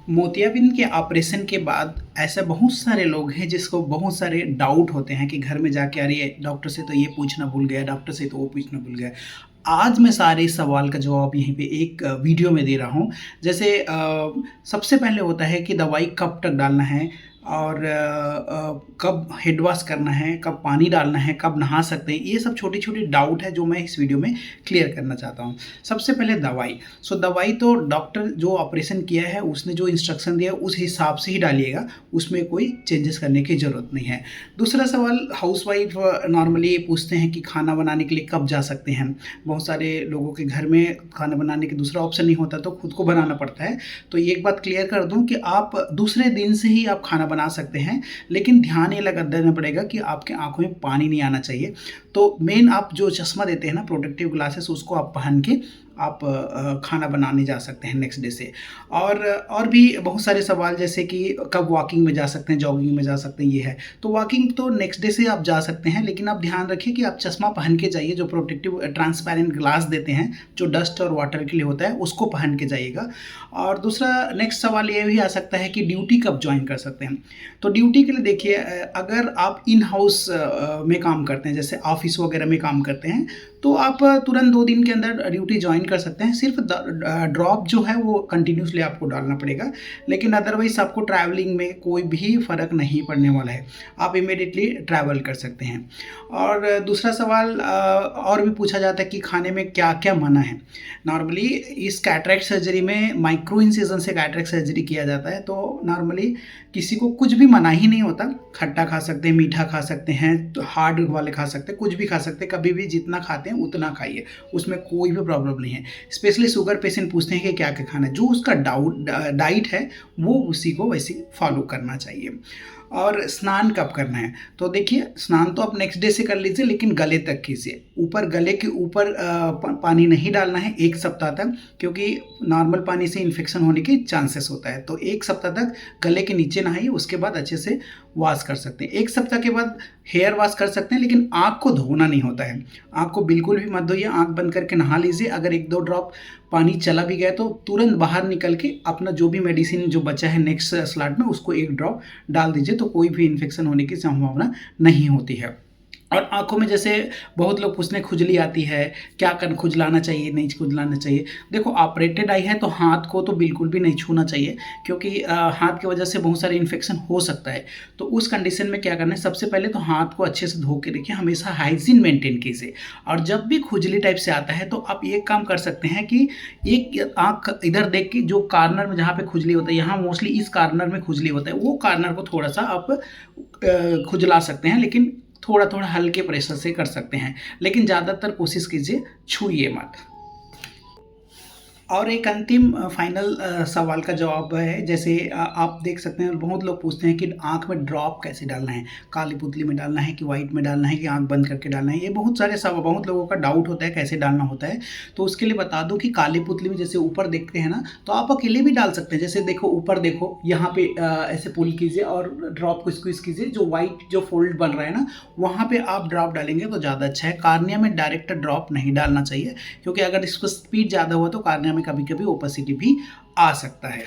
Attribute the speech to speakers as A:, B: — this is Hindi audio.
A: मोतियाबिंद के ऑपरेशन के बाद ऐसे बहुत सारे लोग हैं जिसको बहुत सारे डाउट होते हैं कि घर में जाके अरे डॉक्टर से तो ये पूछना भूल गया, डॉक्टर से तो वो पूछना भूल गया। आज मैं सारे इस सवाल का जवाब यहीं पे एक वीडियो में दे रहा हूँ। जैसे सबसे पहले होता है कि दवाई कब तक डालना है और कब हेड वॉश करना है, कब पानी डालना है, कब नहा सकते हैं। ये सब छोटी-छोटी डाउट है जो मैं इस वीडियो में क्लियर करना चाहता हूँ। सबसे पहले दवाई। दवाई तो डॉक्टर जो ऑपरेशन किया है उसने जो इंस्ट्रक्शन दिया है उस हिसाब से ही डालिएगा, उसमें कोई चेंजेस करने की ज़रूरत नहीं है। दूसरा सवाल हाउसवाइफ नॉर्मली पूछते हैं कि खाना बनाने के लिए कब जा सकते हैं। बहुत सारे लोगों के घर में खाना बनाने के दूसरा ऑप्शन नहीं होता तो खुद को बनाना पड़ता है। तो एक बात क्लियर कर दूँ कि आप दूसरे दिन से ही आप खाना बना सकते हैं, लेकिन ध्यान ये लगा देना पड़ेगा कि आपके आँखों में पानी नहीं आना चाहिए। तो मेन आप जो चश्मा देते हैं ना, प्रोटेक्टिव ग्लासेस, उसको आप पहन के आप खाना बनाने जा सकते हैं नेक्स्ट डे से। और भी बहुत सारे सवाल जैसे कि कब वॉकिंग में जा सकते हैं, जॉगिंग में जा सकते हैं, ये है। तो वॉकिंग तो नेक्स्ट डे से आप जा सकते हैं, लेकिन आप ध्यान रखिए कि आप चश्मा पहन के जाइए। जो प्रोटेक्टिव ट्रांसपेरेंट ग्लास देते हैं जो डस्ट और वाटर के लिए होता है, उसको पहन के जाइएगा। और दूसरा नेक्स्ट सवाल ये भी आ सकता है कि ड्यूटी कब ज्वाइन कर सकते हैं। तो ड्यूटी के लिए देखिए, अगर आप इन हाउस में काम करते हैं, जैसे ऑफिस वगैरह में काम करते हैं, तो आप तुरंत 2 दिन के अंदर ड्यूटी ज्वाइन कर सकते हैं। सिर्फ ड्रॉप जो है वो कंटिन्यूसली आपको डालना पड़ेगा, लेकिन अदरवाइज आपको ट्रैवलिंग में कोई भी फ़र्क नहीं पड़ने वाला है। आप इमीडिएटली ट्रैवल कर सकते हैं। और दूसरा सवाल और भी पूछा जाता है कि खाने में क्या क्या मना है। नॉर्मली इस कैटरेक्ट सर्जरी में माइक्रो इंसिजन से कैटरेक्ट सर्जरी किया जाता है, तो नॉर्मली किसी को कुछ भी मना ही नहीं होता। खट्टा खा सकते हैं, मीठा खा सकते हैं, तो हार्ड वाले खा सकते हैं, कुछ भी खा सकते हैं। कभी भी जितना खाते हैं उतना खाइए, उसमें कोई भी प्रॉब्लम नहीं है। स्पेशली शुगर पेशेंट पूछते हैं कि क्या क्या खाना है, जो उसका डाइट है वो उसी को वैसे फॉलो करना चाहिए। और स्नान कब करना है, तो देखिए स्नान तो आप नेक्स्ट डे से कर लीजिए, लेकिन गले तक कीजिए। ऊपर गले के ऊपर पानी नहीं डालना है 1 सप्ताह तक, क्योंकि नॉर्मल पानी से इन्फेक्शन होने के चांसेस होता है। तो 1 सप्ताह तक गले के नीचे नहाइए, उसके बाद अच्छे से वॉश कर सकते हैं। 1 सप्ताह के बाद हेयर वॉश कर सकते हैं, लेकिन आँख को धोना नहीं होता है। आँख को बिल्कुल भी मत धोइए, आँख बंद करके नहा लीजिए। अगर 1-2 ड्रॉप पानी चला भी गया तो तुरंत बाहर निकल के अपना जो भी मेडिसिन जो बचा है नेक्स्ट स्लॉट में, उसको 1 ड्रॉप डाल दीजिए, तो कोई भी इन्फेक्शन होने की संभावना नहीं होती है। और आँखों में जैसे बहुत लोग पूछते हैं खुजली आती है, क्या कर खुजलाना चाहिए, नहीं खुजलाना चाहिए। देखो ऑपरेटेड आई है तो हाथ को तो बिल्कुल भी नहीं छूना चाहिए, क्योंकि हाथ की वजह से बहुत सारे इन्फेक्शन हो सकता है। तो उस कंडीशन में क्या करना है, सबसे पहले तो हाथ को अच्छे से धो के रखिए, हमेशा हाइजीन मेंटेन कीजिए। और जब भी खुजली टाइप से आता है तो आप ये काम कर सकते हैं कि एक आँख इधर देख के, जो कॉर्नर में जहाँ पे खुजली होता है, यहाँ मोस्टली इस कॉर्नर में खुजली होता है, वो कॉर्नर को थोड़ा सा आप खुजला सकते हैं, लेकिन थोड़ा थोड़ा हल्के प्रेशर से कर सकते हैं, लेकिन ज़्यादातर कोशिश कीजिए छूइए मत। और एक अंतिम फाइनल सवाल का जवाब है, जैसे आप देख सकते हैं बहुत लोग पूछते हैं कि आँख में ड्रॉप कैसे डालना है, काली पुतली में डालना है कि वाइट में डालना है कि आँख बंद करके डालना है। ये बहुत लोगों का डाउट होता है कैसे डालना होता है। तो उसके लिए बता दूं कि काली पुतली में जैसे ऊपर देखते हैं ना, तो आप अकेले भी डाल सकते हैं। जैसे देखो ऊपर देखो, यहाँ पे ऐसे पुल कीजिए और ड्रॉप को स्क्वीज कीजिए, जो वाइट जो फोल्ड बन रहा है ना, वहाँ पे आप ड्रॉप डालेंगे तो ज़्यादा अच्छा है। कार्निया में डायरेक्ट ड्रॉप नहीं डालना चाहिए, क्योंकि अगर इसको स्पीड ज़्यादा हुआ तो कार्निया में कभी कभी ओपेसिटी भी आ सकता है।